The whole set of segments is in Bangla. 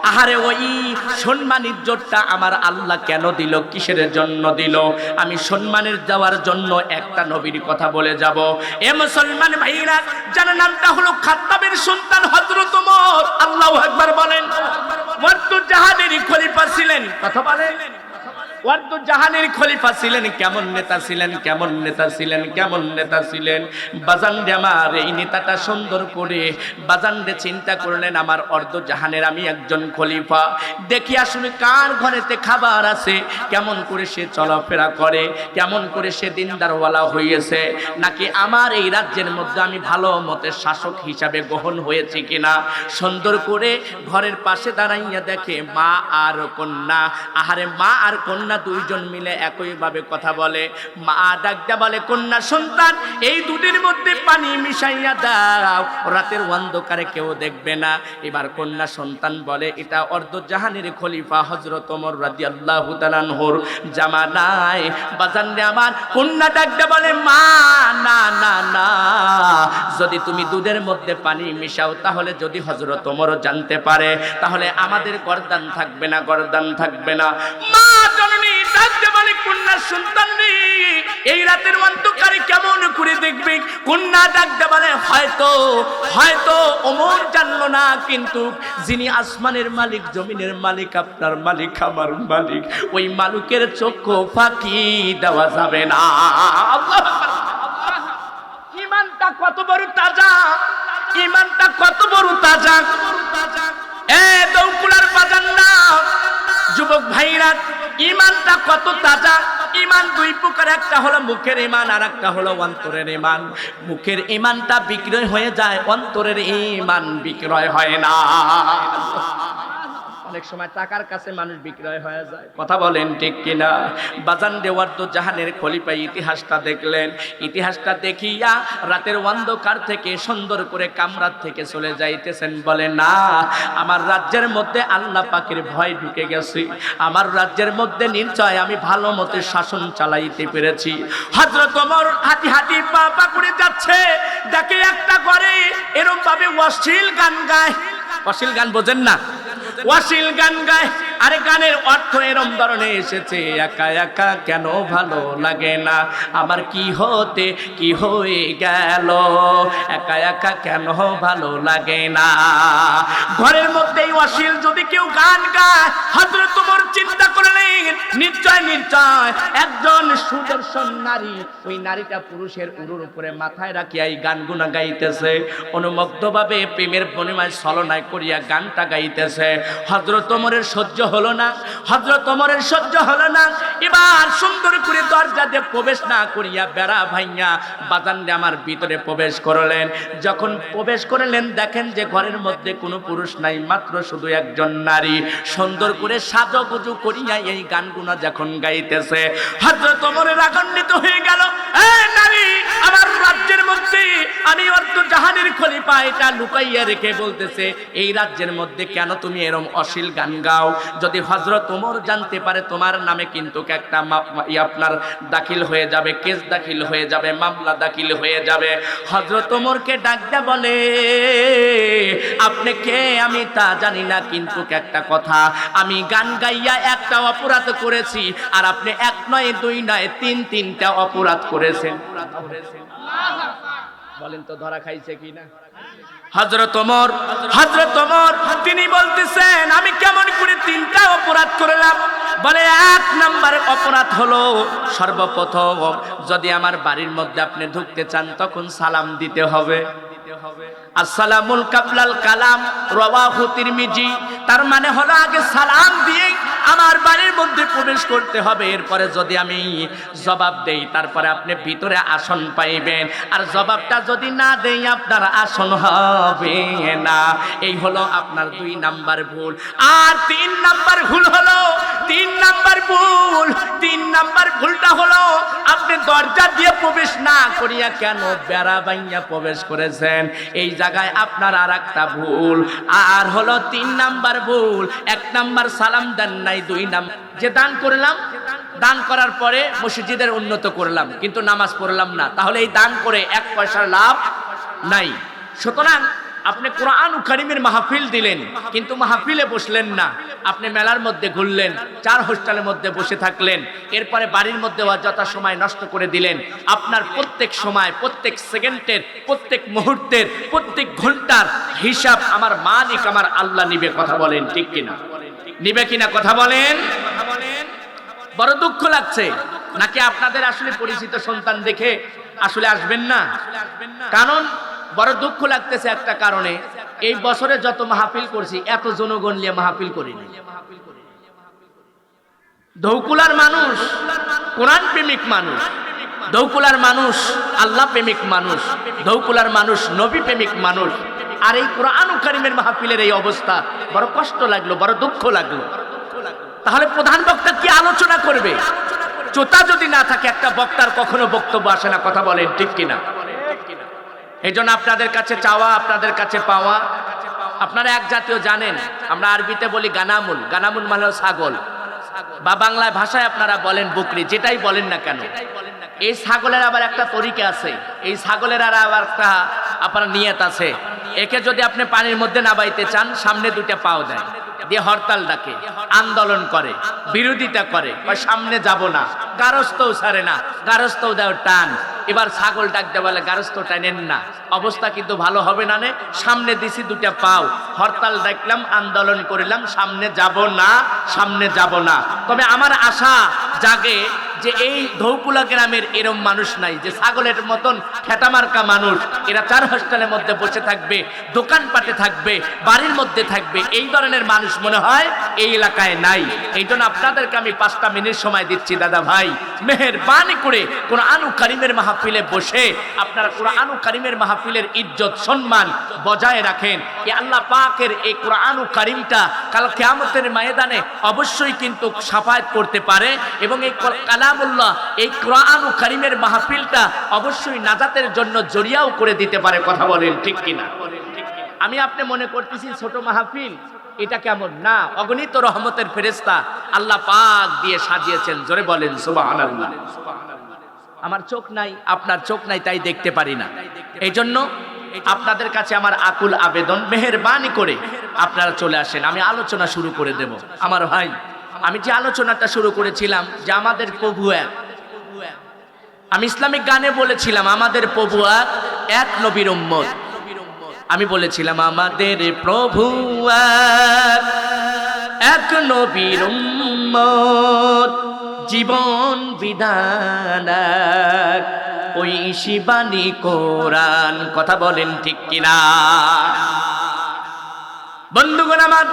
আহারে ওই সম্মান ইজ্জতটা আমার আল্লাহ কেন দিল, কিসের জন্য দিল? আমি সম্মানের দেওয়ার জন্য একটা নবীর কথা বলে যাব। এ মুসলমান ভাইরা, যার নামটা হলো খাত্তাবের সন্তান হযরত ওমর। আল্লাহু আকবার বলেন। ওয়ার্দুল জাহানের খলিফা ছিলেন। কথা বলেন। ওয়ার্দুল জাহানের খলিফা ছিলেন। কেমন নেতা ছিলেন, কেমন নেতা ছিলেন, কেমন নেতা ছিলেন। বাজানরে আমার এই নেতাটা সুন্দর করে বাজানরে চিন্তা করলেন, আমার অর্ধ জাহানের আমি একজন খলিফা, দেখি আসলে কার ঘরেতে খাবার আছে, কেমন করে সে চলাফেরা করে, কেমন করে সে দিনদারওয়ালা হয়েছে, নাকি আমার এই রাজ্যের মধ্যে আমি ভালো মতে শাসক হিসাবে গ্রহণ হয়েছি কিনা। সুন্দর করে ঘরের পাশে দাঁড়াইয়া দেখে মা আর কন্যা। আহারে মা আর কন্যা দুইজন মিলে একইভাবে কথা বলে। মা ডাকটা বলে, কন্যা সন্তান, এই দুটির মধ্যে পানি মিশাইয়া দাও, রাতের অন্ধকারে কেউ দেখবে না। এবার কন্যা সন্তান বলে, এটা অর্ধজাহানের খলিফা হযরত ওমর রাদিয়াল্লাহু তাআলা আনহুর জামানায়। বাজানরে আমার কন্যা ডাকটা বলে, মা না না না, যদি তুমি দুধের মধ্যে পানি মিশাও, তাহলে যদি হযরত ওমর জানতে পারে, তাহলে আমাদের গর্দান থাকবে না, গর্দান থাকবে না। মা জননী ডাকতে বলে, কন্যা সন্তান রে, এই রাতের অন্ধকারে কেমন করে দেখবে? কন্যা ডাকতে বলে, হয়তো হয়তো ওমর জানলো না, কিন্তু যিনি আসমানের মালিক, জমিনের মালিক, আপনার মালিক, আমার মালিক, ওই মালিকের চক্ষু ফাঁকি দেওয়া যাবে না। ইমানটা কত বড় তাজা, ইমানটা কত বড় তাজা। এ দৌকুলার বাজান্না যুবক ভাইরা, ইমানটা কত তাজা। ইমান দুই প্রকার, একটা হলো মুখের ইমান, আর একটা হলো অন্তরের ইমান। মুখের ইমানটা বিক্রয় হয়ে যায়, অন্তরের ইমান বিক্রয় হয় না। অনেক সময় টাকার কাছে মানুষ বিক্রয় হয়ে যায়। কথা বলেন ঠিক কিনা? বাজান দেওয়ার তো জাহানের খলিফা ইতিহাসটা দেখলেন। ইতিহাসটা দেখিয়া রাতের অন্ধকার থেকে সুন্দর করে কামরাত থেকে চলে যাইতেছেন। বলে, না, আমার রাজ্যের মধ্যে আল্লাহ পাকের ভয় ঢুকে গেছে, আমার রাজ্যের মধ্যে নিশ্চয় আমি ভালো মতে শাসন চালাইতে পেরেছি। হযরত ওমর হাঁটি হাঁটি পা পা করে যাচ্ছে, দেখে একটা ঘরে এরকম ভাবে অশ্লীল গান গায়। অশ্লীল গান বোঝেন না? অশ্লীল গান গায়। আরে গানের অর্থ এরম ধরনের এসেছে, একা একা কেন ভালো লাগে না, আমার কি হতে কি হয়ে গেল, একা একা কেন ভালো লাগে না। ঘরের মধ্যেই অশ্লীল যদি কেউ গান গায়, হযরত ওমর চিন্তা করলেন, নিশ্চয় নিশ্চয় একজন সুদর্শন নারী, ওই নারীটা পুরুষের উরুর উপরে মাথায় রাখিয়া এই গানগুনা গাইতেছে, অনুমগ্ধভাবে প্রেমের বনিমায় ছলনায় করিয়া গানটা গাইতেছে। হযরত ওমরের সহ্য হলো না, হযরত ওমরের সহ্য হলো না। এবার সুন্দর করে দরজা দিয়ে প্রবেশ না করিয়া বেড়া ভাইয়া বাজানরে আমার ভিতরে প্রবেশ করলেন। যখন প্রবেশ করলেন, দেখেন যে ঘরের মধ্যে কোনো পুরুষ নাই, মাত্র শুধু একজন নারী। সুন্দর করে সাজগুজু করিয়া এই গানগুনা যখন গাইতেছে, হযরত ওমর রাগান্বিত হয়ে গেল। এই নারী, আমার রাজ্যের মধ্যে আমি অর্ধজাহানের খলিফা, এটা লুকাইয়া রেখে বলতেছে, এই রাজ্যের মধ্যে কেন তুমি এরকম অশ্লীল গান গাও? যদি হযরত ওমর জানতে পারে, তোমার নামে কিন্তু একটা আপনার দাখিল হয়ে যাবে, কেস দাখিল হয়ে যাবে, মামলা দাখিল হয়ে যাবে। হযরত ওমরকে ডাকতে বলে, আপনি কে আমি তা জানি না, কিন্তু একটা কথা, আমি গান গাইয়া একটা অপরাধ করেছি, আর আপনি এক নয়, দুই নয়, তিনটা অপরাধ করেছেন। বলেন তো ধরা খাইছে কিনা? হযরত ওমর তিনি বলতেছেন, আমি কেমন করে তিনটা অপরাধ করলাম? বলে, এক নাম্বার অপরাধ হলো, সর্বপ্রথম যদি আমার বাড়ির মধ্যে আপনি ঢুকতে চান, তখন সালাম দিতে হবে। আসসালামুল কাবলাল কালাম, রাওয়াহু তিরমিজি। তার মানে হলো আগে সালাম দিয়ে আমার বাড়ির মধ্যে প্রবেশ করতে হবে, এরপরে যদি আমি জবাব দেই, তারপরে আপনি ভিতরে আসন পাইবেন, আর জবাবটা যদি না দেই, আপনার আসন হবে না। এই হলো আপনার 2 নাম্বার ভুল। আর 3 নাম্বার ভুল হলো, 3 নাম্বার ভুলটা হলো, আপনি দরজা দিয়ে প্রবেশ না করিয়া কেন বেড়া বাইয়া প্রবেশ করেছেন। এই জায়গায় আপনার আর একটা ভুল। আর হলো 3 নাম্বার ভুল, 1 নাম্বার সালাম দেন নাই, 2 নাম্বার যে দান করলাম, দান করার পরে মসজিদের উন্নত করলাম, কিন্তু নামাজ পড়লাম না, তাহলে এই দান করে 1 পয়সার লাভ নাই। সুতরাং আপনি কোরআন কারীমের মাহফিল দিলেন, কিন্তু মাহফিলে বসলেন না, আপনি মেলার মধ্যে ঘুরলেন, 4 হোস্টেলের মধ্যে বসে থাকলেন, এরপরে বাড়ির মধ্যে অযথা সময় নষ্ট করে দিলেন। আপনার প্রত্যেক সময়, প্রত্যেক সেকেন্ডের, প্রত্যেক মুহূর্তের, প্রত্যেক ঘন্টার হিসাব আমার মালিক আমার আল্লাহ নিবে। কথা বলেন ঠিক কিনা? নিবে কিনা কথা বলেন? বড় দুঃখ লাগছে নাকি আপনাদের আসলে পরিচিত সন্তান দেখে আসলে আসবেন না? কারণ বড় দুঃখ লাগতেছে একটা কারণে, এই বছরে যত মাহফিল করছি এত জনগণ নিয়ে মাহফিল করিনি। দৌকুলার মানুষ কোরআন প্রেমিক মানুষ, দৌকুলার মানুষ আল্লাহ প্রেমিক মানুষ, দৌকুলার মানুষ নবী প্রেমিক মানুষ, আর এই কোরআন কারীমের মাহফিলের এই অবস্থা বড় কষ্ট লাগলো, বড় দুঃখ লাগলো। তাহলে প্রধান বক্তা কি আলোচনা করবে? চোতা যদি না থাকে একটা বক্তার কখনো বক্তব্য আসে না। কথা বলেন ঠিক কিনা? এই জন্য আপনাদের কাছে চাওয়া, আপনাদের কাছে পাওয়া, আপনারা এক জাতীয় জানেন, আমরা আরবিতে বলি গানামুল, গানামুল মানে ছাগল, বা বাংলায় ভাষায় আপনারা বলেন বকরি, যেটাই বলেন না কেন। এই ছাগলের আবার একটা তরিকা আছে, এই ছাগলের আর আবার একটা আপনার নিয়ত আছে। একে যদি আপনি পানির মধ্যে নামাইতে চান, সামনে 2টা পাও দেয়, দিয়ে হরতাল ডাকে, আন্দোলন করে, বিরোধিতা করে, সামনে যাব না, গারস্থও ছাড়ে না, গারস্থও দেও টান। এবার ছাগল ডাকতে বলে গারস্থ টানেন না, অবস্থা কিন্তু ভালো হবে না, নে সামনে দিছি 2টা পাও, হরতাল ডাকলাম, আন্দোলন করিলাম, সামনে যাব না, সামনে যাব না। তবে আমার আশা জাগে যে এই ধৌকুলা গ্রামের এরম মানুষ নাই যে ছাগলের মতন খেটামার্কা মানুষ, এরা 4 হোস্টেলের মধ্যে বসে থাকবে, দোকানপাটে থাকবে, বাড়ির মধ্যে থাকবে, এই ধরনের মানুষ মনে হয় এই এলাকায় নাই। এই জন্য আপনাদেরকে আমি 5টা মিনিট সময় দিচ্ছি দাদা ভাই, মেহেরবানি করে কোরআন কারীমের মাহফিলে বসে আপনারা কোরআন কারীমের মাহফিলের ইজ্জত সম্মান বজায় রাখেন। এই আল্লাহ পাকের এই কোরআন কারীমটা কাল কিয়ামতের ময়দানে অবশ্যই কিন্তু শাফায়াত করতে পারে, এবং এই কালামুল্লাহ এই কোরআন কারীমের মাহফিলটা অবশ্যই নাজাতের জন্য জরিয়াও করে দিতে পারে। কথা বলেন ঠিক কিনা? আমি আপনি মনে করতেছি ছোট মাহফিল, এটা কেমন না, অগণিত রহমতের ফেরেশতা আল্লাহ পাক দিয়ে সাজিয়েছেন। জোরে বলেন সুবহানাল্লাহ। আমার চোখ নাই, আপনার চোখ নাই, তাই দেখতে পারি না। এই জন্য আপনাদের কাছে আমার আকুল আবেদন, মেহেরবানি করে আপনারা চলে আসেন, আমি আলোচনা শুরু করে দেব। আমার ভাই, আমি যে আলোচনাটা শুরু করেছিলাম যে আমাদের প্রভু এক, আমি ইসলামিক গানে বলেছিলাম আমাদের প্রভু এক, নবীর উম্মত। আমি বলেছিলাম আমাদের প্রভু এক, নবীর উম্মত, জীবন বিধান ওই শিবানী কোরআন। কথা বলেন ঠিক কিনা? বন্ধুগণ আমার,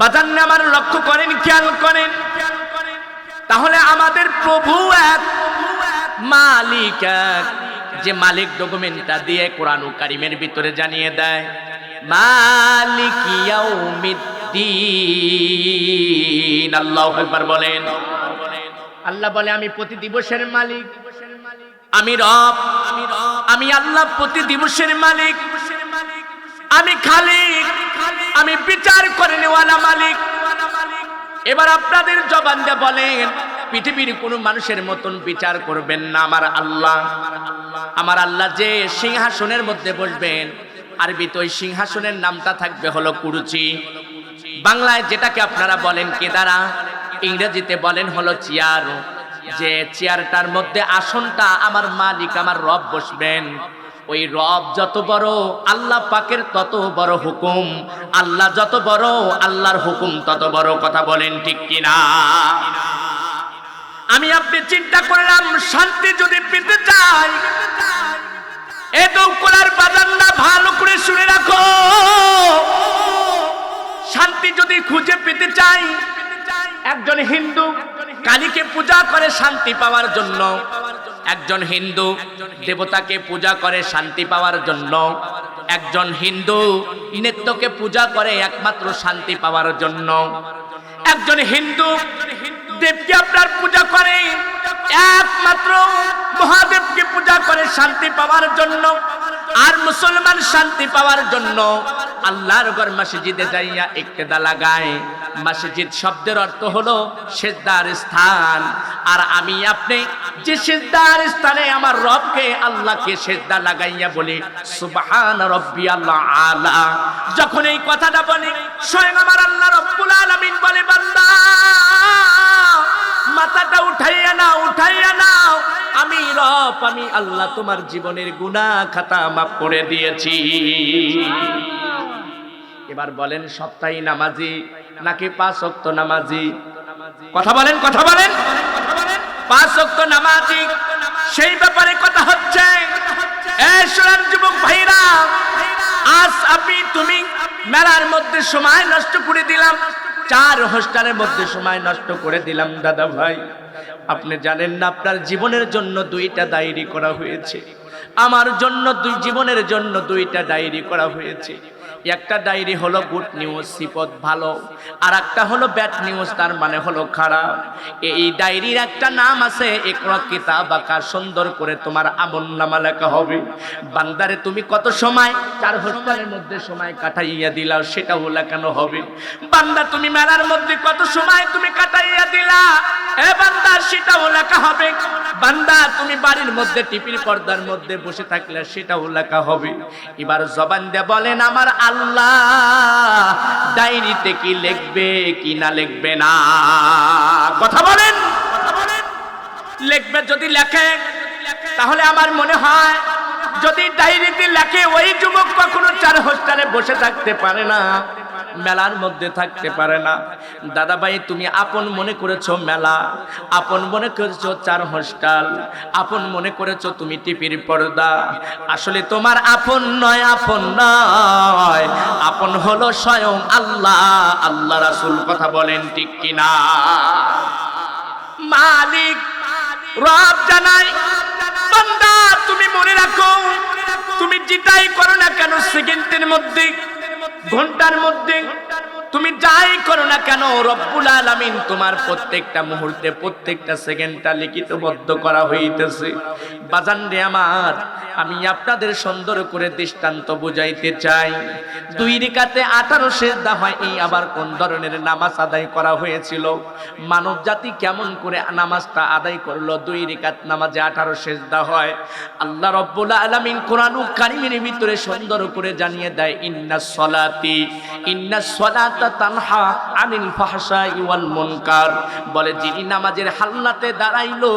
বাজান আমার লক্ষ্য করেন, খেয়াল করেন, তাহলে আমাদের প্রভু এক, মালিক এক। যে মালিক ডকুমেন্টটা দিয়ে কোরআন কারীমের ভিতরে জানিয়ে দেয় মালিক ইয়াউমিদ্দিন। আল্লাহু আকবার বলেন। আল্লাহ বলে আমি প্রতি দিবসের মালিক, আমি রব, আমি আল্লাহ প্রতি দিবসের মালিক, আমি খালিক, আমি বিচার করে নেওয়ালা মালিক। এবার আপনাদের জবান দিয়ে বলেন, পৃথিবীর কোন মানুষের মতন বিচার করবেন না আমার আল্লাহ। আমার আল্লাহ যে সিংহাসনের মধ্যে বসবেন, আরবিতে ওই সিংহাসনের নামটা থাকবে হলো কুরসি। বাংলায় যেটাকে আপনারা বলেন কেদারা, ইংরেজিতে বলেন হলো চেয়ার। যে চেয়ারটার মধ্যে আসনটা আমার মালিক আমার রব বসবেন। ওই রব যত বড়, আল্লাহ পাকের তত বড় হুকুম। আল্লাহ যত বড়, আল্লাহর হুকুম তত বড়। কথা বলেন ঠিক কিনা? আমি আপনি চিন্তা করলাম, শান্তি যদি পেতে চাই, এ দৌকলার বাজানটা ভালো করে শুনে রাখো, শান্তি যদি খুঁজে পেতে চাই, একজন হিন্দু কালীকে পূজা করে শান্তি পাওয়ার জন্য, একজন হিন্দু দেবতাকে পূজা করে শান্তি পাওয়ার জন্য, একজন হিন্দু নিত্যকে পূজা করে একমাত্র শান্তি পাওয়ার জন্য, একজন হিন্দু দেবকে আপনার পূজা করে একমাত্র মহাদেবকে পূজা করে শান্তি পাওয়ার জন্য, আর মুসলমান শান্তি পাওয়ার জন্য আল্লাহর ঘর মসজিদে যাইয়া ইক্তেদা লাগায়। মসজিদ শব্দের অর্থ হলো সিজদার স্থান। আর আমি আপনি যে সিজদার স্থানে আমার রবকে আল্লাহকে সিজদা লাগাইয়া বলি সুবহান রাব্বিয়াল আলা, যখন এই কথাটা বলি স্বয়ং আমার আল্লাহ রাব্বুল আলামিন বলে বান্দা মাথাটা উঠাইয়া নাও, উঠাইয়া নাও, আমি রব, আমি আল্লাহ তোমার জীবনের গুনাহ খাতা মাফ করে দিয়েছি। এবার বলেন সপ্তাহে নামাজি নাকি 5 ওয়াক্ত নামাজি? কথা বলেন, কথা বলেন। 5 ওয়াক্ত নামাজি, সেই ব্যাপারে কথা হচ্ছে। এই শুনেন যুবক ভাইরা, আজ আপনি তুমি মেলার মধ্যে সময় নষ্ট করে দিলাম, 4 হোস্টেলের মধ্যে সময় নষ্ট করে দিলাম। দাদা ভাই, আপনি জানেন না আপনার জীবনের জন্য 2টা ডায়েরি করা হয়েছে, আমার জন্য জীবনের জন্য 2টা ডায়েরি করা হয়েছে। একটা ডায়েরি হলো গুড নিউজ, সিপত ভালো, আর একটা হলো ব্যাড নিউজ, তার মানে হলো খারাপ। এই ডায়েরির একটা নাম আছে ইকরা কিতাবাকা, সুন্দর করে তোমার আমলনামা লেখা হবে। বান্দারে তুমি কত সময় 4 হোস্টেলের মধ্যে সময় কাটাইয়া দিলা সেটাও লেখানো হবে। বান্দা তুমি মেলার মধ্যে কত সময় তুমি কাটাইয়া দিলা, এ বান্দা সেটাও লেখা হবে। বান্দা তুমি বাড়ির মধ্যে টিভির পর্দার মধ্যে বসে থাকলে সেটাও লেখা হবে। এবার জবান দিয়ে বলেন আমার আল্লাহ ডায়েরিতে কি লিখবে কি না লিখবে না? কথা বলেন। লিখবে, যদি লেখে তাহলে আমার মনে হয় যদি ডায়েরিতে লেখে ওই যুবক কখনো 4 হোস্টেলে বসে থাকতে পারে না, মেলার মধ্যে থাকতে পারে না। দাদা ভাই, তুমি আপন মনে করেছো মেলা, আপন মনে করেছো 4 হোস্টেল, আপন মনে করেছো তুমি টিভির পর্দা। আসলে তোমার আপন নয়, আপন নয়, আপন হলো স্বয়ং আল্লাহ, আল্লাহ রাসূল। কথা বলেন ঠিক কিনা? মালিক রব জানাই বান্দা তুমি মনে রাখো, তুমি যেটাই করো না কেন, সেকেন্ডের মধ্যে, ঘন্টার মধ্যে, তুমি যাই করো না কেন, রব্বুল আলামিন তোমার প্রত্যেকটা মুহূর্তে প্রত্যেকটা সেকেন্ডটা লিখিতবদ্ধ করা হইতেছে। বাজান রে আমার, আমি আপনাদের সুন্দর করে দৃষ্টান্ত বুঝাইতে চাই। 2 রাকাতে 18 সিজদা হয়, এই আবার কোন ধরনের নামাজ আদায় করা হয়েছিল? মানব জাতি কেমন করে নামাজটা আদায় করলো? 2 রাকাত নামাজে 18 সিজদা হয়। আল্লাহ রব্বুল আলামিন কোরআনুল কারীমের ভিতরে সুন্দর করে জানিয়ে দেয় ইন্নাস সালাতা তানহা আনিল ফাহশাই ওয়াল মুনকার। বলে যিনি নামাজের হালনাতে দাঁড়াইলো,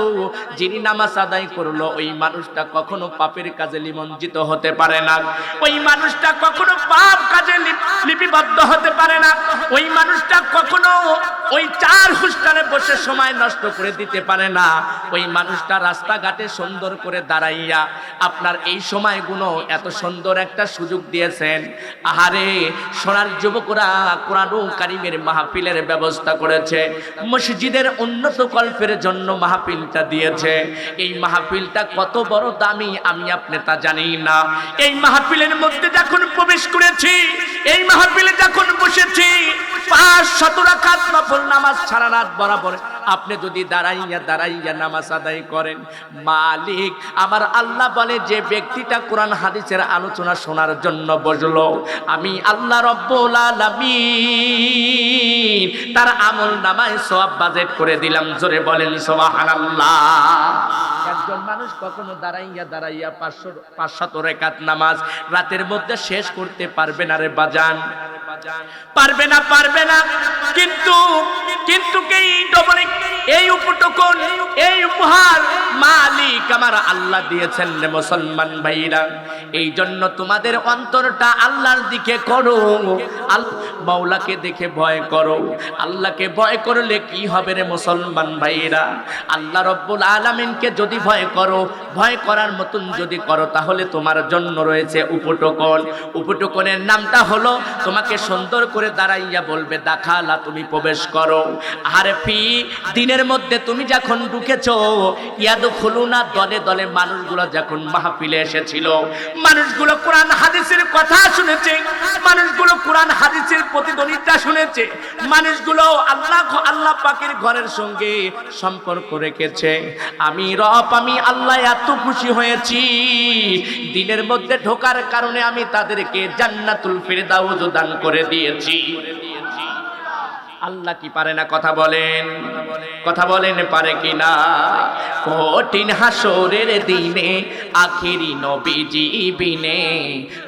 যিনি নামাজ আদায় করলো, ওই মানুষটা কখনো পাপের কাজে নিমজ্জিত হতে পারে না, ওই মানুষটা কখনো পাপ কাজে লিপিবদ্ধ হতে পারে না, ওই মানুষটা কখনো ওই 4 হোস্টেলে বসে সময় নষ্ট করে দিতে পারে না। ওই মানুষটা রাস্তাঘাটে সুন্দর করে দাঁড়াইয়া আপনার এই সময়গুলো এত সুন্দর একটা সুযোগ দিয়েছেন। আহারে সোনার যুবকরা কোরআনুল কারীমের মাহফিলের ব্যবস্থা করেছে, মসজিদের উন্নত কল্পের জন্য মাহফিলটা দিয়েছে। এই মাহফিলটা কত বড় দামি আমি আপনি তা জানি না। এই মাহফিলের মধ্যে যখন প্রবেশ করেছি, এই মাহফিলে যখন বসেছি, 500 রাকাত নফল নামাজ সারা রাত বরাবর আপনি যদি দাঁড়াইয়া নামাজ আদায় করেন, মালিক আমার আল্লাহ বলে যে ব্যক্তিটা কোরআন হাদিসের আলোচনা শোনার জন্য বসলো, আমি আল্লাহ রব্বুল আলামিন তার আমল নামায় সওয়াব বাজেট করে দিলাম। জোরে বলেন সুবহানাল্লাহ। একজন মানুষ কখনো দাঁড়াইয়া 500 রাকাত নামাজ রাতের মধ্যে শেষ করতে পারবে না রে বাজান, পারবে না, পারবে না। কিন্তু এই উপটকন, এই উপহার মালিক আমার আল্লাহ দিয়েছেন রে মুসলমান ভাইরা। এই জন্য তোমাদের অন্তরটা আল্লাহর দিকে করো, মাওলাকে দেখে ভয় করো। আল্লাহকে ভয় করলে কি হবে রে মুসলমান ভাইরা? আল্লাহ রব্বুল আলামিনকে যদি ভয় করো, ভয় করার মতন যদি করো, তাহলে তোমার জন্য রয়েছে উপটকন। উপটকনের নামটা হলো তোমাকে সুন্দর করে দাঁড়াইয়া বলবে দাখালা, তুমি প্রবেশ করো। আরে ফি দিনের মধ্যে তুমি যখন ঢুকেছো, ইয়াদখুলুনা দলে দলে মানুষগুলো যখন মাহফিলে এসেছিল, মানুষগুলো কোরআন হাদিসের কথা শুনেছে, মানুষগুলো কোরআন হাদিসের প্রতিধ্বনিটা শুনেছে, মানুষগুলো আল্লাহ পাকের ঘরের সঙ্গে সম্পর্ক রেখেছে। আমি রব, আমি আল্লাহ এত খুশি হয়েছি, দিনের মধ্যে ঢোকার কারণে আমি তাদেরকে জান্নাতুল ফিরদাউস দান করে দিয়েছি। আল্লাহ কি পারে না? কথা বলেন, কথা বলেন, পারে কি না? কঠিন হাসরের দিনে আখিরি নবীজি বিনে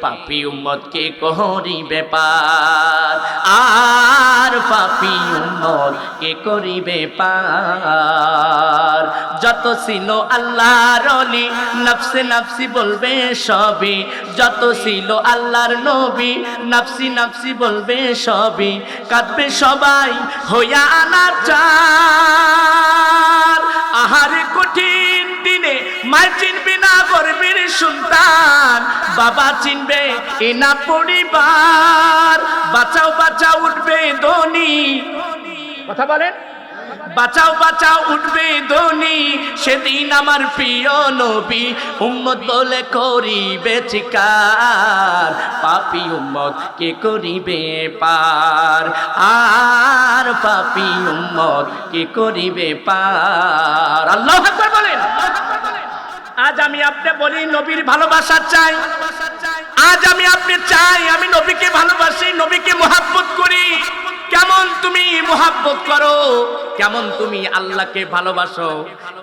পাপী উম্মত কে করিবে পার, আর পাপী উম্মত কে করিবে পার। যত ছিল আল্লাহর ওলি নফসে নফসি বলবে সবই, যত ছিল আল্লাহর নবী নফসি নফসি বলবে সবই, কাঁদবে সবাই হইয়া আনাচার। আহারে কঠিন দিনে মা চিনবে না গর্বের সন্তান, বাবা চিনবে এ না পরিবার। বাঁচাও বাঁচাও উঠবে ধ্বনি, কথা বলেন, বাঁচাও বাঁচাও উঠবে ধ্বনি, সেদিন আমার প্রিয় নবী উম্মত বলে করিবে চিৎকার, পাপী উম্মত কে করিবে পার, আর পাপী উম্মত কে করিবে পার। আল্লাহু আকবার বলেন। আজ আমি আপনি বলি নবীর ভালোবাসা চাই, আজ আমি আপনি চাই, আমি নবীকে ভালোবাসি, নবীকে মুহাব্বত করি। কেমন তুমি মুহাব্বত করো, কেমন তুমি আল্লাহকে ভালোবাসো?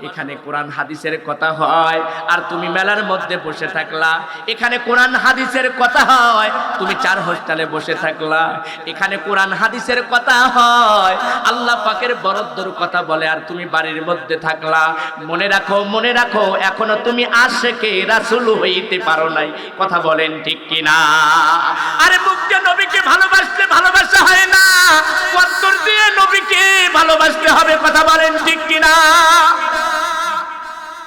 এখানে কোরআন হাদিসের কথা হয় আর তুমি মেলার মধ্যে বসে থাকলা। এখানে কোরআন হাদিসের কথা হয়, তুমি চার হোস্টেলে বসে থাকলা। এখানে কোরআন হাদিসের কথা হয়, আল্লাহ পাকের বরাদ্দর কথা বলে আর তুমি বাড়ির মধ্যে থাকলা। মনে রাখো, মনে রাখো, এখনো তুমি আশিকে রাসূল হইতে পারো নাই। কথা বলেন ঠিক কিনা? আরে মুখে নবীকে ভালোবাসতে ভালোবাসা হয় না, অন্তর দিয়ে নবীকে ভালোবাসতে হবে। কথা বলেন ঠিক কিনা?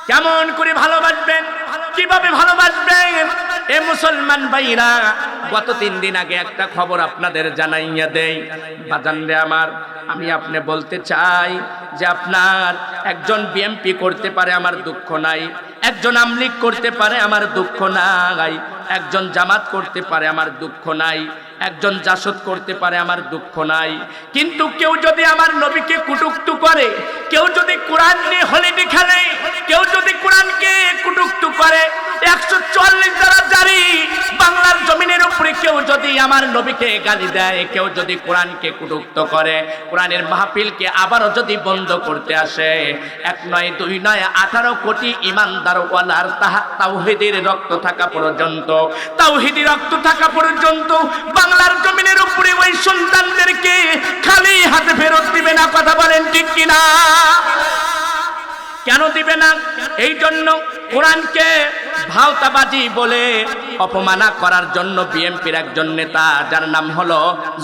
কেমন করে ভালোবাসবেন, কিভাবে ভালোবাসবেন? এ মুসলমান ভাইরা, গত 3 দিন আগে একটা খবর আপনাদের জানাইয়া দেই। বাজানরে আমার, আমি আপনি বলতে চাই যে আপনার একজন বিএমপি করতে পারে, আমার দুঃখ নাই। একজন আমলিগ করতে পারে, আমার দুঃখ নাই। একজন জামাত করতে পারে, আমার দুঃখ নাই। একজন জাসদ করতে পারে, আমার দুঃখ নাই। কিন্তু কেউ যদি আমার নবীকে কটূক্তি করে, কেউ যদি কোরআন নিয়ে হলিডে খেলে, কেউ যদি কোরআনকে কটূক্তি করে, 144 দ্বারা জারি বাংলার জমিনের উপরে কেউ যদি আমার নবীকে গালি দেয়, কেউ যদি কোরআনকে কটূক্তি করে, কোরআনের মাহফিলকে আবারও যদি বন্ধ করতে আসে, 1 নয় 2 নয় 18 কোটি ইমানদার ওয়ালার তাওহীদের রক্ত থাকা পর্যন্ত, তাওহীদি রক্ত থাকা পর্যন্ত বাংলার জমিনের উপরে ওই সন্তানদেরকে খালি হাতে ফেরত দিবে না। কথা বলেন ঠিক কিনা? কেন দিবে না? এই জন্য কোরআনকে ভাওতাবাজি বলে অপমানা করার জন্য বিএনপির একজন নেতা, যার নাম হলো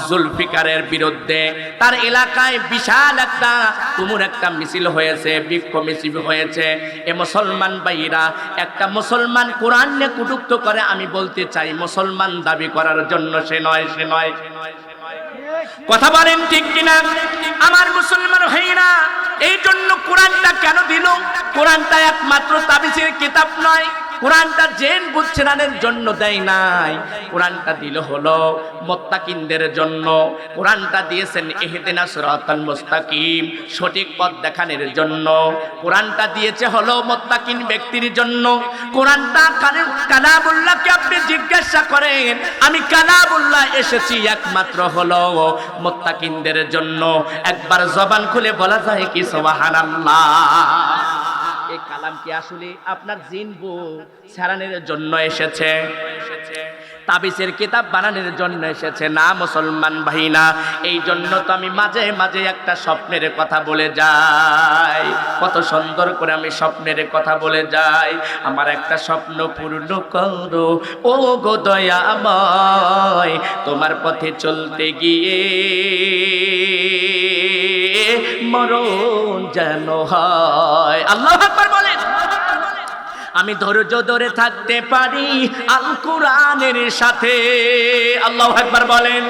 জুলফিকারের বিরুদ্ধে তার এলাকায় বিশাল একটা তুমুল একটা মিছিল হয়েছে, বিক্ষোভ মিছিল হয়েছে। এ মুসলমান ভাইরা, একটা মুসলমান কোরআন নিয়ে কটূক্তি করে, আমি বলতে চাই মুসলমান দাবি করার জন্য সে নয়, সে নয়। কথা বলেন ঠিক কিনা? আমার মুসলমান ভাইরা, এই জন্য কোরআনটা কেন দিল? কোরআনটা একমাত্র তাবিজের কিতাব নয়, কোরআনটা জেন বুঝছেনের জন্য দেয় নাই। কোরআনটা দিল হলো মুত্তাকিনদের জন্য। কোরআনটা দিয়েছেন ইহদিনাস সিরাতাল মুস্তাকিম, সঠিক পথ দেখানোর জন্য। কোরআনটা দিয়েছে হলো মুত্তাকিন ব্যক্তির জন্য। কোরআনটা কালামুল্লাহকে আপনি জিজ্ঞাসা করেন, আমি কালামুল্লাহ এসেছি একমাত্র হলো মুত্তাকিনদের জন্য। একবার জবান খুলে বলা যায় কি সুবহানাল্লাহ? এই কালাম কি আসলে আপনার জিন বুক ছাড়ানোর জন্য এসেছে? তাবিজের কিতাব বানানোর জন্য এসেছে না মুসলমান ভাই না। এই জন্য তো আমি মাঝে মাঝে একটা স্বপ্নের কথা বলে যাই, কত সুন্দর করে আমি স্বপ্নের কথা বলে যাই। আমার একটা স্বপ্ন পূর্ণ করো ও গো দয়াময়, তোমার পথে চলতে গিয়ে মরণ যেন হয়। আল্লাহু আকবার বলেন। আমি ধৈর্য ধরে থাকতে পারি আল কোরআনের সাথে। আল্লাহু আকবার বলেন।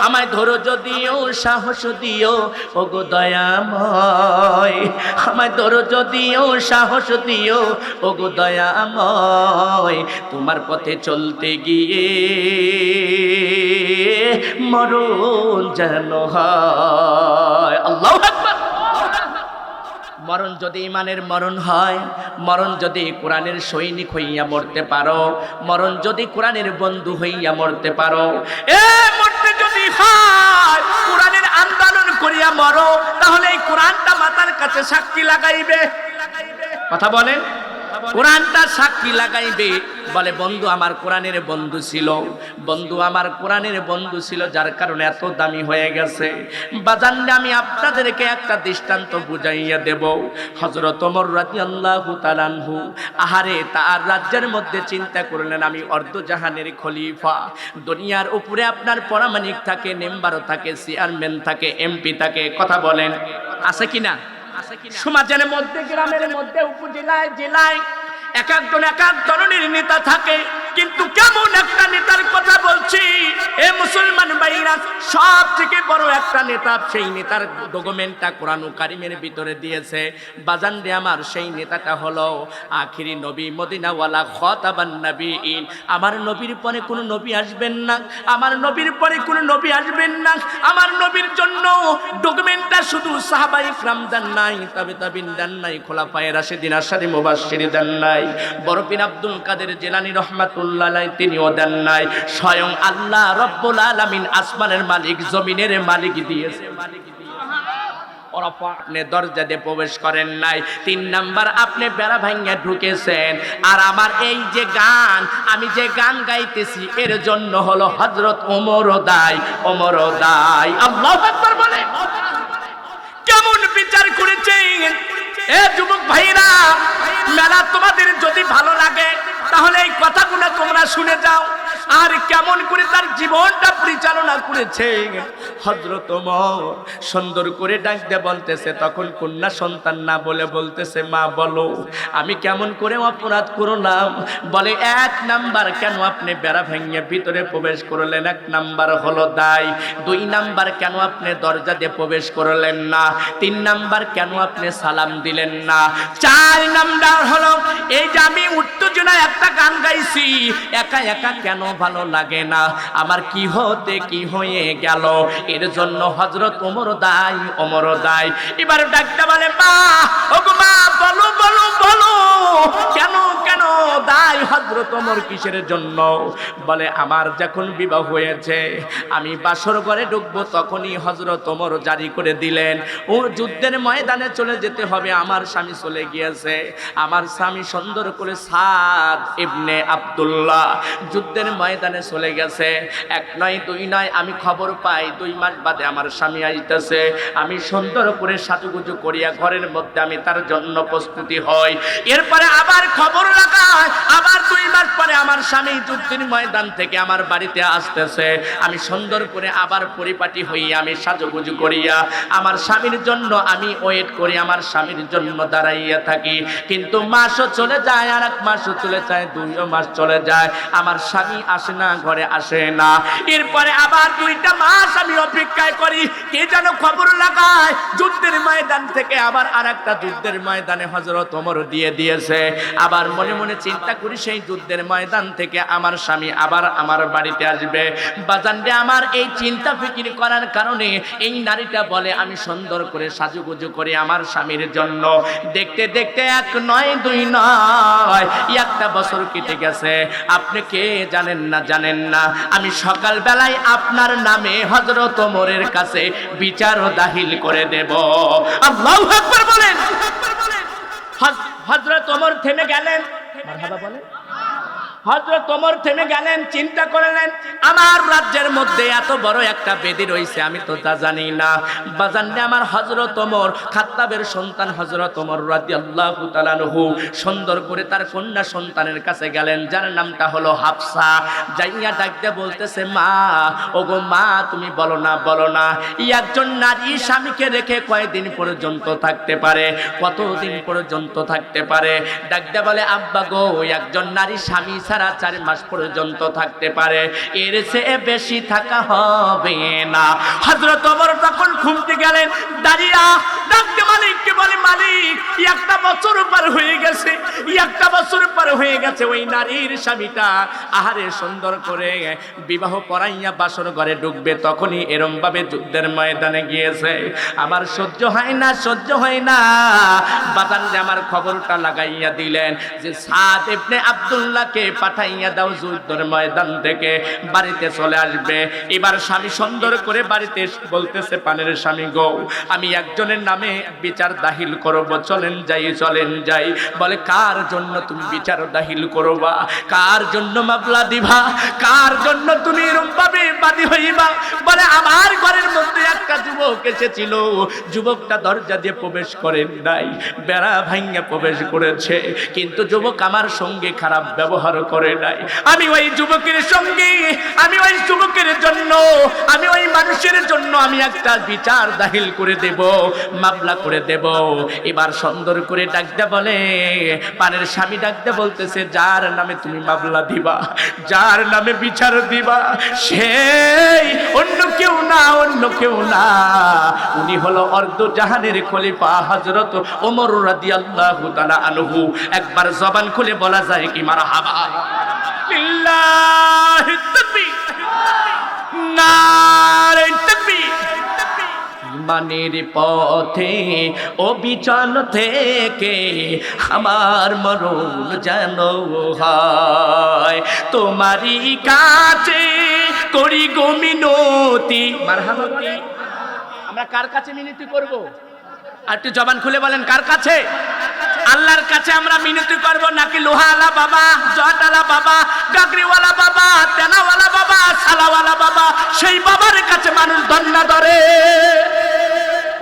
আমায় ধৈর্য দিও, সাহস দিও ওগো দয়াময়, আমায় ধৈর্য দিও, সাহস দিও ওগো দয়াময়, তোমার পথে চলতে গিয়ে মরণ যেন হয়। আল্লাহু আকবার। মরণ যদি ইমানের মরণ হয়, মরণ যদি কোরআনের সৈনিক হইয়া মরতে পারো, মরণ যদি কোরআনের বন্ধু হইয়া মরতে পারো, মরতে যদি হয় কোরআনের আন্দোলন করিয়া মরো, তাহলে এই কোরআনটা মাথার কাছে সাক্ষী লাগাইবে। কথা বলেন, কোরআনটা সাক্ষী লাগাইবে, বলে বন্ধু আমার কোরআনের বন্ধু ছিল, বন্ধু আমার কোরআনের বন্ধু ছিল, যার কারণে এত দামি হয়ে গেছে। বাজানরে আমি আপনাদেরকে একটা দৃষ্টান্ত বুঝাইয়া দেব। হযরত ওমর রাদিয়াল্লাহু তাআলা আনহু, আহারে তার রাজ্যের মধ্যে চিন্তা করলেন আমি অর্ধজাহানের খলিফা, দুনিয়ার উপরে আপনার পরামানিক থাকে, মেম্বারও থাকে, চেয়ারম্যান থাকে, এমপি থাকে। কথা বলেন আছে কিনা? সমাজের মধ্যে, গ্রামের মধ্যে, উপজেলায়, জেলায় এক একজন এক এক ধরনের নেতা থাকে, কিন্তু কেমন একটা নেতার কথা বলছি এ মুসলমান ভাইরা, সব থেকে বড় একটা নেতা, সেই নেতার ডকুমেন্টটা কোরআন কারীমের ভিতরে দিয়েছে। বাজান রে আমার, সেই নেতাটা হলো আখিরি নবী, মদিনাওয়ালা, খাতাবান নবীন। আমার নবীর পরে কোনো নবী আসবেন না, আমার নবীর পরে কোনো নবী আসবেন না। আমার নবীর জন্য ডকুমেন্টটা শুধু সাহাবায়ে ইকরাম দেন নাই, তাবিন দেন নাই, খোলাফায়ে রাশিদিন আশারি মুবাশশিরি দেন নাই, বড় পীর আব্দুল কাদের জিলানী রাহমাতুল্লাহ আলাইহি তিনিও দেন নাই, স্বয়ং আল্লাহ রব্বুল আলামিন আসমানের মালিক, জমিনের মালিক দিয়েছে। আপনি দরজা দিয়ে প্রবেশ করেন নাই, 3 নাম্বার আপনি বেড়া ভাঙিয়া ঢুকেছেন। আর আমার এই যে গান, আমি যে গান গাইতেছি, এর জন্য হলো হযরত ওমর দায়, ওমর দায়। আল্লাহু আকবার বলে। কেমন বিচার করেছেন এ যুবক ভাইরা, মেলা তোমাদের যদি ভালো লাগে তাহলে এই কথাগুলো তোমরা শুনে যাও। আর কেমন করে তার জীবনটা পরিচালনা করেছে হযরত ওমর, সুন্দর করে ডাক দিয়ে বলতেছে, তখন কন্যা সন্তান না বলে বলতেছে, মা বলো আমি কেমন করে অপরাধ করলাম? বলে 1 নাম্বার, কেন আপনি বেড়া ভেঙে ভিতরে প্রবেশ করলেন? 1 নাম্বার হলো দায়। 2 নাম্বার, কেন আপনি দরজা দিয়ে প্রবেশ করলেন না? 3 নাম্বার, কেন আপনি সালাম দিলেন না? 4 নাম্বার হলো এই যে আমি উত্তেজনায় একটা গান গাইছি, একা একা কেন ভালো লাগে না? আমার কি হতে কি হয়ে গেল? এর জন্য হযরত ওমর দায়, ওমর দায়। এবার ডাকটা বলে, মা, ওগো মা, বলো বলো বলো, কেন কেন দায় হযরত ওমর কিসের জন্য? বলে আমার যখন বিবাহ হয়েছে, আমি বাসর ঘরে ঢুকবো, তখনই হযরত ওমর জারি করে দিলেন ও যুদ্ধের ময়দানে চলে যেতে হবে। আমার স্বামী চলে গিয়েছে, আমার স্বামী সুন্দর করে সাদ ইবনে আব্দুল্লাহ যুদ্ধের ময়দানে চলে গেছে। 1 নয় 2 নয়, আমি খবর পাই 2 মাস বাদে আমার স্বামী আইতেছে। আমি সুন্দর করে সাজুগুজু করিয়া ঘরের মধ্যে আমি তার জন্য প্রস্তুতি হই। এরপরে আবার খবর লাগায়, আবার 2 মাস পরে আমার স্বামী যুদ্ধের ময়দান থেকে আমার বাড়িতে আসতেছে। আমি সুন্দর করে আবার পরিপাটি হইয়া আমি সাজুগুজু করিয়া আমার স্বামীর জন্য আমি ওয়েট করি, আমার স্বামীর জন্য দাঁড়াইয়া থাকি। কিন্তু মাসও চলে যায়, আর 1 মাসও চলে যায়, 2 মাস চলে যায়, আমার স্বামী আসে না, ঘরে আসে না। এরপরে আবার 2টা মাস আমি অপেক্ষায় করি, কে যেন খবর লাগায় যুদ্ধের ময়দান থেকে আবার আরেকটা যুদ্ধের ময়দানে হযরত ওমর দিয়ে দিয়েছে। আবার মনে মনে চিন্তা করি, সেই যুদ্ধের ময়দান থেকে আমার স্বামী আবার আমার বাড়িতে আসবে। বাজানরে আমার এই চিন্তা ফিকির করার কারণে এই নারীটা বলে, আমি সুন্দর করে সাজুগুজু করে আমার স্বামীর জন্য। দেখতে দেখতে 1 নয় 2 নয়, 1টা বছর কেটে গেছে। আপনি কে জানেন না, জানেন না, আমি সকাল বেলায় আপনার নামে হযরত ওমরের কাছে বিচার দাখিল করে দেব। আল্লাহু আকবার বলেন। হযরত ওমর থেমে গেলেন। মারহাবা বলেন। হযরত ওমর থেমে গেলেন, চিন্তা করলেন, আমার রাজ্যের মধ্যে এত বড় একটা বেদি রয়েছে, আমি তো তা জানি না। বাজানরে আমার হযরত ওমর, খাত্তাবের সন্তান হযরত ওমর রাদিয়াল্লাহু তাআলা আনহু সুন্দর করে তার কন্যা সন্তানের কাছে গেলেন, যার নামটা হলো হাফসা। যাইয়া ডাকতে বলতেছে, মা, ওগো মা, তুমি বলো না, বলো না, একজন নারী স্বামীকে রেখে কয়দিন পর্যন্ত থাকতে পারে, কতদিন পর্যন্ত থাকতে পারে? ডাকতে বলে, আব্বা গো, একজন নারী স্বামী ছাড়া 4 মাস পর্যন্ত থাকতে পারে, এর চেয়ে বেশি থাকা হবে না। হযরত ওমর তখন ঘুমতে গেলেন, দাঁড়িয়ে ডাকতে মালিককে বলে, মালিক একটা বছর পার হয়ে গেছে, একটা বছর পার হয়ে গেছে, ওই নারীর স্বামীটা আহারে সুন্দর করে বিবাহ পড়াইয়া বাসর ঘরে ঢুকবে, তখনই এরম ভাবে যুদ্ধের ময়দানে গিয়েছে। আমার সহ্য হয় না, সহ্য হয় না। বাজান যে আমার খবরটা লাগাইয়া দিলেন যে সাদ ইবনে আব্দুল্লাহকে পাঠাইয়া দাও, যুদ্ধের ময়দান থেকে বাড়িতে চলে আসবে। এবার স্বামী সুন্দর করে বাড়িতে বলতেছে, পানের স্বামী গো, আমি একজনের নামে বিচার দাখিল করব, চলেন যাই, চলেন যাই। বলে কার জন্য তুমি বিচার দাখিল করবা, কার জন্য মামলা দিবা, কার জন্য তুমি এরকম ভাবে বাদী হইবা? বলে আমার ঘরের মধ্যে একটা যুবক এসেছিল, যুবকটা দরজা দিয়ে প্রবেশ করেন নাই, বেড়া ভাঙিয়া প্রবেশ করেছে, কিন্তু যুবক আমার সঙ্গে খারাপ ব্যবহার করে নাই। আমি ওই যুবকের সঙ্গে, আমি ওই যুবকের জন্য, আমি ওই মানুষের জন্য আমি একটা বিচার দাখিল করে দেব, মামলা করে দেব। এবার সুন্দর করে ডাকতে বলে, পানের স্বামী ডাকতে বলতেছে, যার নামে তুমি মামলা দিবা, যার নামে বিচার দিবা, সেই অন্য কেউ না, অন্য কেউ না, উনি হলো অর্ধ জাহানের খলিফা হযরত ওমর রাদিয়াল্লাহু তাআলা আনহু। একবার জবান খুলে বলা যায় কি মারহাবা, লিল্লাহি তাকবীর, নারে তাকবীর। ইমানের পথে অবিচল থেকে আমার মরণ যেন হয়, তোমারই কাছে করি গো মিনতি। মারহাবা। আমরা কার কাছে মিনতি করব? আর একটু জবান খুলে বলেন, কার কাছে? আল্লাহর কাছে আমরা মিনতি করব, নাকি লোহাওয়ালা বাবা, জটালা বাবা, গাগরিওয়ালা বাবা, তেনাওয়ালা বাবা, সালাওয়ালা বাবা, সেই বাবার কাছে মানুষ ধন্না ধরে?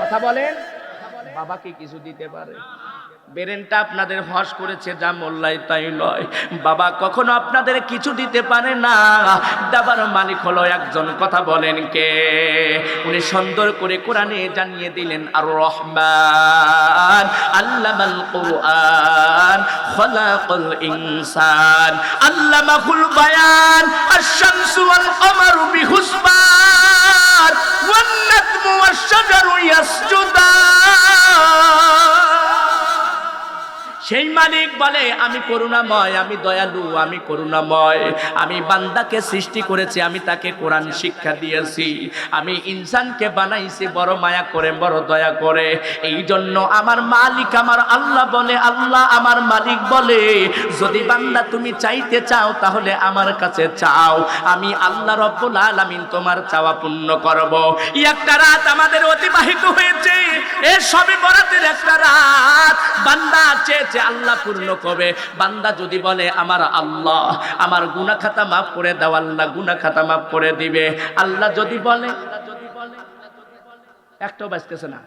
কথা বলেন, বাবা কি কিছু দিতে পারে? বেরেনটা আপনাদের হস করেছে যা মোল্লাই তাই নয়, বাবা কখনো আপনাদের কিছু দিতে পারে না। দাবার মালিক হলো একজন। কথা বলেন কে? উনি সুন্দর করে কোরআনে জানিয়ে দিলেন, আর রহমান আল্লামাল কুরআন খালাকাল ইনসান আল্লামাহুল বায়ান আশ-শামসু ওয়াল কমারু বিহুসবান ওয়ান নাজমু ওয়াশ-শাজারু ইয়াসজুদান। সেই মালিক বলে, আমি করুণাময়, আমি দয়ালু, আমি করুণাময়, আমি বান্দাকে সৃষ্টি করেছি, আমি তাকে কোরআন শিক্ষা দিয়েছি, আমি ইনসানকে বানাইছি বড় মায়া করে, বড় দয়া করে। এই জন্য আমার মালিক, আমার আল্লাহ বলে, আল্লাহ আমার মালিক বলে, যদি বান্দা তুমি চাইতে চাও তাহলে আমার কাছে চাও, আমি আল্লাহ রব্বুল আলামিন তোমার চাওয়া পূর্ণ করব। একটা রাত আমাদের অতিবাহিত হয়েছে, এ সবে বরাতের একটা রাত, বান্দা চেয়েছে আল্লাহ পূর্ণ করবে। বান্দা যদি বলে, আমার আল্লাহ আমার গুনাহ খাতা মাফ করে দাও, আল্লাহ গুনাহ খাতা মাফ করে দিবে। আল্লাহ যদি বলে, একটাও বাজতেছে না,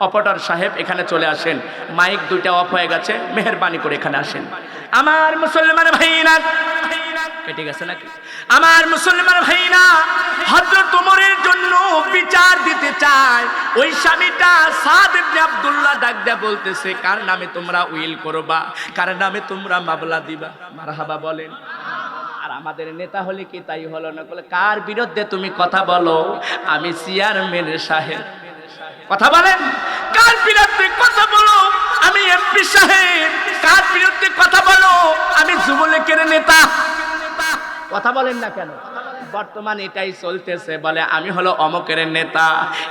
অপারেটর সাহেব এখানে চলে আসেন, মাইক দুইটা অফ হয়ে গেছে, মেহেরবানি করে এখানে আসেন। আমার মুসলমান ভাইরা, কেটে গেছে নাকি? আমার মুসলমান ভাইরা, হযরত ওমরের জন্য বিচার দিতে চায়। ওই স্বামীটা সাদ ইবনে আব্দুল্লাহ ডাক দেয়া বলতেছে, কার নামে তোমরা উইল করবা, কার নামে তোমরা মামলা দিবা? মারহাবা বলেন। আর আমাদের নেতা হলে কি তাই হলো না? বলে, কার বিরুদ্ধে তুমি কথা বলো? আমি চেয়ারম্যান সাহেব। কথা বলেন, কার বিরুদ্ধে কথা বলো? আমি এমপি সাহেব। কার বিরুদ্ধে কথা বলো? আমি যুবলীগের নেতা। কথা বলেন না কেন? বর্তমান এটাই চলতেছে, বলে আমি হলো অমকের নেতা।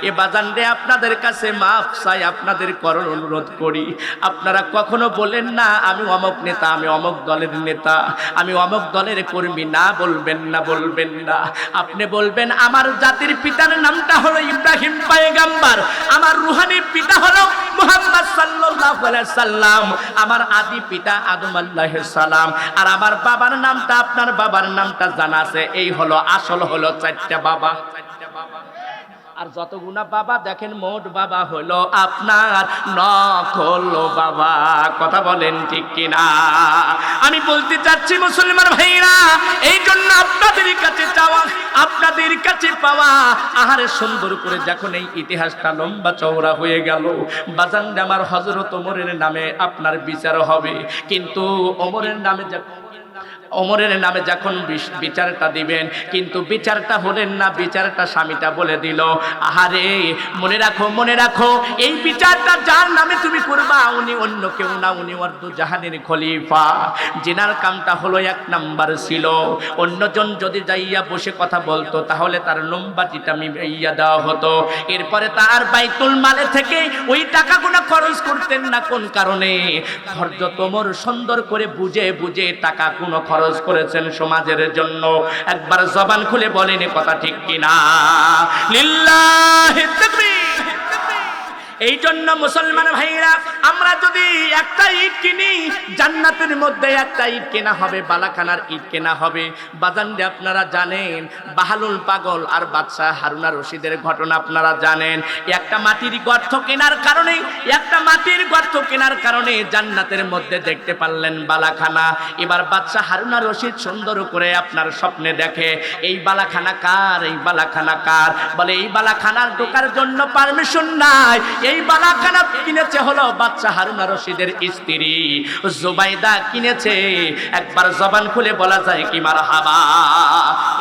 এ বাজান রে, আপনাদের কাছে মাফ চাই, আপনাদের করণ অনুরোধ করি, আপনারা কখনো বলেন না আমি অমক নেতা, আমি অমক দলের নেতা, আমি অমক দলের কর্মী। না, বলবেন না, বলবেন না। আপনি বলবেন, আমার জাতির পিতার নামটা হলো ইব্রাহিম পয়গম্বর, আমার রুহানি পিতা হলো মুহাম্মদ সাল্লাল্লাহু আলাইহি সাল্লাম, আমার আদি পিতা আদম আলাইহিস সালাম, আর আমার বাবার নামটা, আপনার বাবার নামটা জানা আছে। এই হলো আসল, হলো চারটা বাবা। আর যতগুনা বাবা দেখেন, মোট বাবা হলো আপনার নকল বাবা। কথা বলেন ঠিক কিনা? আমি বলতে চাচ্ছি মুসলমান ভাইরা, এই জন্য আপনাদের কাছে চাওয়া, আপনাদের কাছে পাওয়া। আহারে সুন্দর করে যখন এই ইতিহাসটা লম্বা চওড়া হয়ে গেল, বাজান আমার হযরত ওমরের নামে আপনার বিচার হবে, কিন্তু ওমরের নামে ওমরের নামে যখন বিচারটা দিবেন, কিন্তু বিচারটা হলেন না, বিচারটা স্বামীটা বলে দিল, আহারে মনে রাখো, মনে রাখো, এই বিচারটা যার নামে তুমি করবা উনি অন্য কেউ না, উনি অর্ধ জাহানের খলিফা। জিনার কামটা হলো 1 নাম্বার ছিল। অন্যজন যদি যাইয়া বসে কথা বলতো তাহলে তার নম্বরটা মিলাইয়া দেওয়া হতো। এরপরে তার বাইতুল মালে থেকে ওই টাকাগুলো খরচ করতেন না। কোন কারণে? হযরত ওমর সুন্দর করে বুঝে বুঝে টাকা কোনো খরচ করেছেন সমাজের জন্য। একবার জবান খুলে বলেন কথা ঠিক কিনা? লিল্লাহি তাকবীর। এই জন্য মুসলমান ভাইরা, আমরা যদি একটা ইট কিনি, জান্নাতের মধ্যে একটা ইট কেনা হবে, বালাখানার ইট কেনা হবে। বাজানরে আপনারা জানেন বাহালুল পাগল আর বাদশাহ হারুন আর রশিদের ঘটনা আপনারা জানেন। একটা মাটির গর্ত কেনার কারণে, একটা মাটির গর্ত কেনার কারণে জান্নাতের মধ্যে দেখতে পারলেন বালাখানা। এবার বাদশাহ হারুন আর রশিদ সুন্দর করে আপনার স্বপ্নে দেখে, এই বালাখানা কার, এই বালাখানা কার? বলে এই বালাখানার ঢোকার জন্য পারমিশন নাই। এই বালাখানা কিনেছে হলো বাদশাহ হারুন আর রশিদের স্ত্রী জুবাইদা কিনেছে। একবার জবান খুলে বলা যায় কি মারহাবা।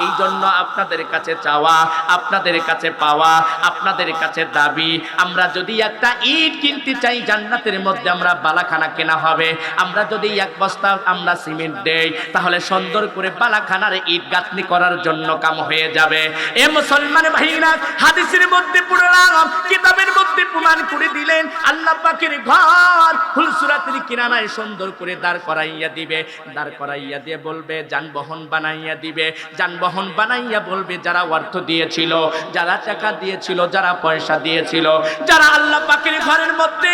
এই জন্য আপনাদের কাছে চাওয়া, আপনাদের কাছে পাওয়া, আপনাদের কাছে দাবি, আমরা যদি একটা ইট কিনতে চাই জান্নাতের মধ্যে, আমরা বালাখানা কেনা হবে। আমরা যদি 1 বস্তা আমরা সিমেন্ট দেই তাহলে সুন্দর করে বালাখানার ইট গাঁথনি করার জন্য কাম হয়ে যাবে। এ মুসলমান ভাইরা, হাদিসের মধ্যে পড়লাম, কিতাবের মধ্যে প্রমাণ করে দিলেন, আল্লাহ পাকের ঘর ফুলসুরাতের কিনারায় সুন্দর করে দাঁড় করাইয়া দিবে। দাঁড় করাইয়া দিয়ে বলবে যানবাহন বানাইয়া দিবে। যানবাহন বানাইয়া বলবে যারা অর্থ দিয়েছিল, যারা টাকা দিয়েছিল, যারা পয়সা দিয়েছিল, যারা আল্লাহ পাকের ঘরের মধ্যে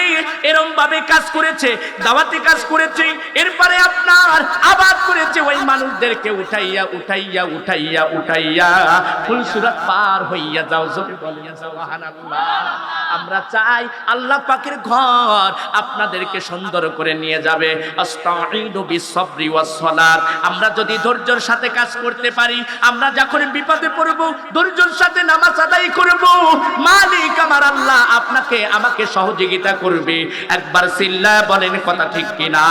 এরকম ভাবে কাজ করেছে, দাওয়াতি কাজ করেছে, এরপরে আপনার আবাদ করেছে, ওই মানুষদেরকে উঠাইয়া উঠাইয়া উঠাইয়া উঠাইয়া ফুলসুরাত পার হইয়া যাও। সুবহানাল্লাহ। আমরা চাই আল্লাহ পাকের ঘর আপনাদেরকে সুন্দর করে নিয়ে যাবে। আস্তাঈনু বিসসবরি ওয়াস সালাত। আমরা যদি ধৈর্যের সাথে কাজ করতে পারি, আমরা যখন বিপদে পড়ব ধৈর্যের সাথে নামাজ আদায় করব, মালিক আমার আল্লাহ আপনাকে আমাকে সহযোগিতা করবে। একবার চিল্লায় বলেন কথা ঠিক কিনা?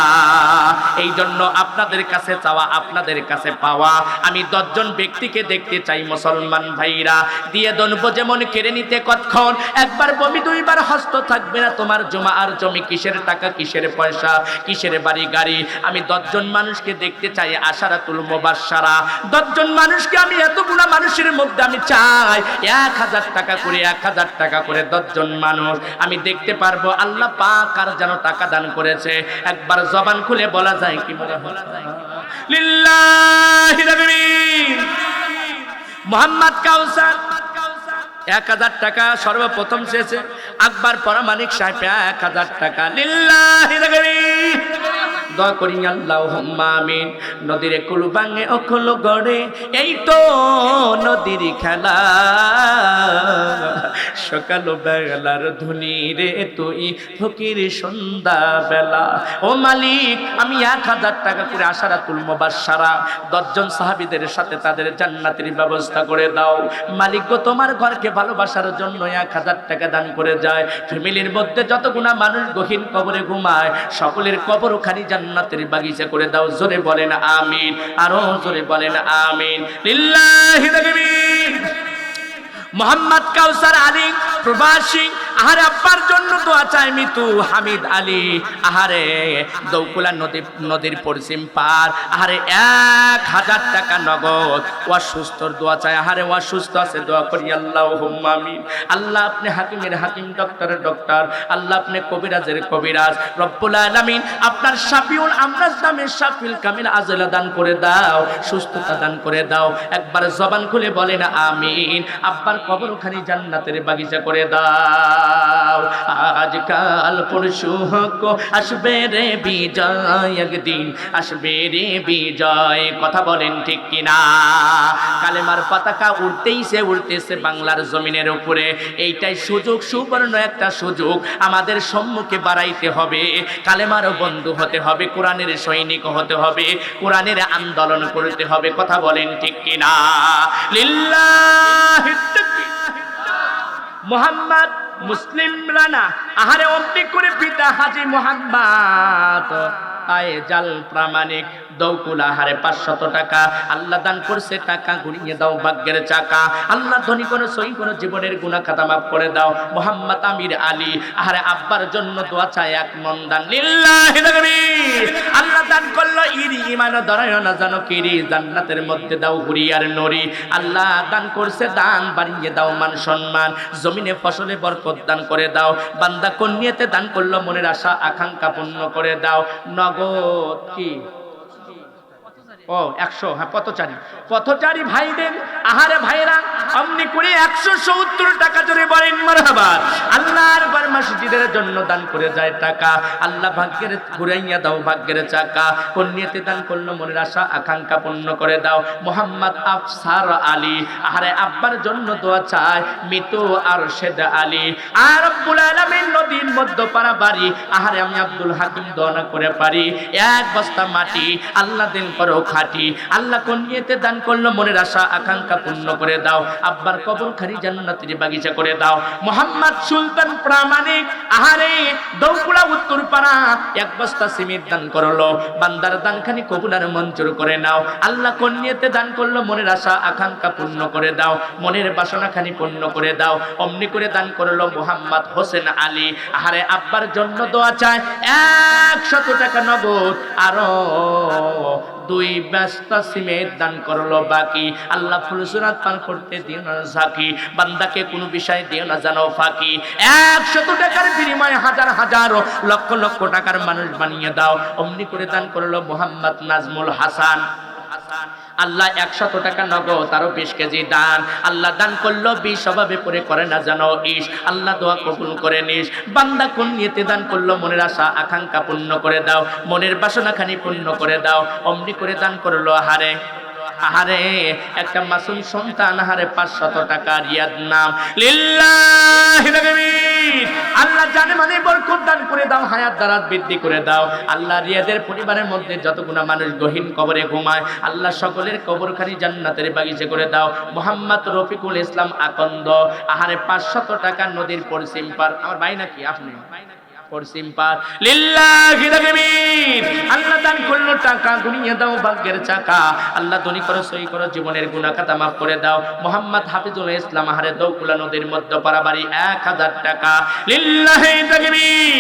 এই জন্য আপনাদের কাছে চাওয়া, আপনাদের কাছে পাওয়া। আমি 10 জন ব্যক্তিকে দেখতে চাই মুসলমান ভাইরা। দিয়ে দনব যেমন কেড়ে নিতে কতক্ষণ, একবার বমি 2 বার হস্ত থাকবে না। তোমার জমা আর জমি, কিসের টাকা, কিসের পয়সা, কিসের বাড়ি গাড়ি। আমি 10 জন মানুষকে দেখতে চাই আশারাতুল মুবাশশারা। 10 জন মানুষকে আমি, এতগুলো মানুষের মধ্যে আমি চাই 1000 টাকা করে, 1000 টাকা করে 10 জন মানুষ আমি দেখতে পারবো। আল্লাহ পাক আর যেন টাকা দান করেছে। একবার জবান খুলে বলা যায় কি? বলা যায় লিল্লাহি তাকবীর। মোহাম্মদ কাউসার 1000 টাকা সর্বপ্রথম চেয়েছে। আকবর পরামানিক সাহেব 1000 টাকা। লিল্লাহি তাকবীর। দোয়া করি আল্লাহুম্মা আমিন। নদীর কুল ভাঙে অকল গড়ে, এই তো নদীর খেলা। সকাল বেলার ধনী রে তুই, ফকির সন্ধ্যা বেলা। ও মালিক, আমি 1000 টাকা করে আশারাতুল মুবাশশারা 10 জন সাহাবীদের সাথে তাদের জান্নাতের ব্যবস্থা করে দাও। মালিক গো, তোমার ঘরকে ভালোবাসার জন্য 1000 টাকা দান করে যায়। ফ্যামিলির মধ্যে যতগুনা মানুষ গহীন কবরে ঘুমায়, সকলের কবর খানি জান্নাতের বাগিচা করে দাও। জোরে বলেন আমিন, আরো জোরে বলেন আমিন। লিল্লাহি তাকবীর। মোহাম্মদ কাউসার আলী প্রবাসী, আহারে আব্বার জন্য দোয়া চাই মিতু হামিদ আলী। আহারে দৌকুলা নদীর পশ্চিম পার, আহারে 1000 টাকা নগদ। অসুস্থর দোয়া চাই, আহারে অসুস্থ আছে, দোয়া করি আল্লাহুম্মা আমিন। আল্লাহ আপনি হাকিমের হাকিম, ডক্টরের ডক্টর, আল্লাহ আপনি কবিরাজের কবিরাজ। রব্বুল আলামিন আপনার শাফিউল আমরাজ নামের শাফিল কামিল আজলা দান করে দাও, সুস্থতা দান করে দাও। একবার জবান খুলে বলেন আমিন। আব্বার কবরখানি জান্নাতের বাগিচা করে দাও। আজকাল পরশু হোক, আসবে রে বিজয়, একদিন আসবে রে বিজয়। কথা বলেন ঠিক কিনা? কালেমার পতাকা উড়তেছে বাংলার জমিনের উপরে। এইটাই সুযোগ, সুবর্ণ একটা সুযোগ আমাদের সম্মুখে বাড়াইতে হবে। কালেমারও বন্ধু হতে হবে, কোরআনের সৈনিক হতে হবে, কোরআনের আন্দোলন করতে হবে। কথা বলেন ঠিক কিনা? লিল্লাহি তাকবীর। মোহাম্মদ মুসলিম রানা, আহারে অমনি করে পিতা হাজী মোহাম্মদ আয়ে জাল প্রামাণিক দৌকুলা হারে 500 টাকা আল্লাহ দান করছে, টাকা গুনিয়ে দাও ভাগ্যের চাকা। আল্লাহ ধনী করে সহি করে জীবনের গুনাহ খাতা মাফ করে দাও। মোহাম্মদ আমির আলী আহারে আব্বার জন্য দোয়া চায় 1 মন দান লিল্লাহি তাকবীর। আল্লাহ দান করলো ইরি ইমান ধরায় না জানো কিরি, জান্নাতের মধ্যে দাও হুরিয়ার নরি। আল্লাহ দান করছে, দান বাড়িয়ে দাও মান সম্মান, জমিনে ফসলে বরকত দান করে দাও। বান্দা কোন নিয়তে দান করলো মনের আশা আকাঙ্ক্ষা পূর্ণ করে দাও। নগদ কি ও 100, হ্যাঁ পথচারী ভাইদের আহারে ভাইরা অমনি করে 170 টাকা জোরে বলেন মারহাবা। আল্লাহর ঘর মসজিদের জন্য দান করে যায় টাকা, আল্লাহ ভাগ্যের ঘুরাইয়া দাও ভাগ্যের চাকা। কোন নিয়তে দান করলো মনের আশা আকাঙ্ক্ষা পূর্ণ করে দাও। মোহাম্মদ আফসার আলী আহারে আব্বার জন্য দোয়া চায় মিতু আরশেদ আলী। আর রব্বুল আলামিন নদীর মধ্যপাড়া বাড়ি আহারে আমি আব্দুল হাকিম দোয়া করে পারি 1 বস্তা মাটি আল্লাহ দিন করো খাটি। আল্লাহ কোন নিয়তে দান করলো মনের আশা আকাঙ্ক্ষা পূর্ণ করে দাও। আব্বার কবর খানি জান্নাতের বাগিচা করে দাও। মোহাম্মদ সুলতান প্রামাণিক আহারে দৌকুলা উত্তরপাড়া 1 বস্তা সিমেন্ট দান করলো, বান্দার দান খানি কবুলার মঞ্জুর করে নাও। আল্লাহ কোন নিয়তে দান করলো মনের আশা আকাঙ্ক্ষা পূর্ণ করে দাও, মনের বাসনা খানি পূর্ণ করে দাও। অমনি করে দান করলো মোহাম্মদ হোসেন আলী আহারে আব্বার জন্য দোয়া চায় 100 টাকা নগদ আরো 2 বস্তা সিমেন্ট দান করলো বাকি। আল্লাহ ফুলসুরাত পান করতে দিও না সাকি, বান্দাকে কোনো বিষয় দিও না জানো ফাঁকি। 100 টাকার বিনিময়ে হাজার হাজার লক্ষ লক্ষ টাকার মানুষ বানিয়ে দাও। অমনি করে দান করলো মোহাম্মদ নাজমুল হাসান। আল্লাহ 100 টাকা নগদ আরো 20 কেজি দান। আল্লাহ দান করলো 20 অভাবে পরে করে না জানো ইস। আল্লাহ দোয়া কবুল করে নিস। বান্দা কোন নিয়তে দান করলো মনের আশা আকাঙ্ক্ষা পূর্ণ করে দাও, মনের বাসনা খানি পূর্ণ করে দাও। অমনি করে দান করলো আহারে আহারে একটা মাসুম সন্তান আহারে 500 টাকা রিয়াদ নাম লিল্লাহি তাকবীর। আল্লাহ জানে মানে বরকত দান করে দাও, হায়াত দারাজ বৃদ্ধি করে দাও। আল্লাহ রিয়াদের পরিবারের মধ্যে যতগুলো মানুষ গহীন কবরে ঘুমায় আল্লাহ সকলের কবরখানি জান্নাতের বাগিচা করে দাও। মোহাম্মদ রফিকুল ইসলাম আকন্দ আহারে 500 টাকা নদীর পশ্চিম পার। আমার ভাই নাকি আপনি পশ্চিম পার লিল্লাহি তাকবীর। আল্লাহ দান করলো টাকা গুনিয়ে দাও ভাগ্যের চাকা। আল্লাহ ধনী করো সহি করো জীবনের গুনাহ খাতা মাফ করে দাও। মোহাম্মদ হাফিজুল ইসলাম আহারে দৌকুলা নদীর মধ্যপাড়া বাড়ি 1000 টাকা লিল্লাহি তাকবীর।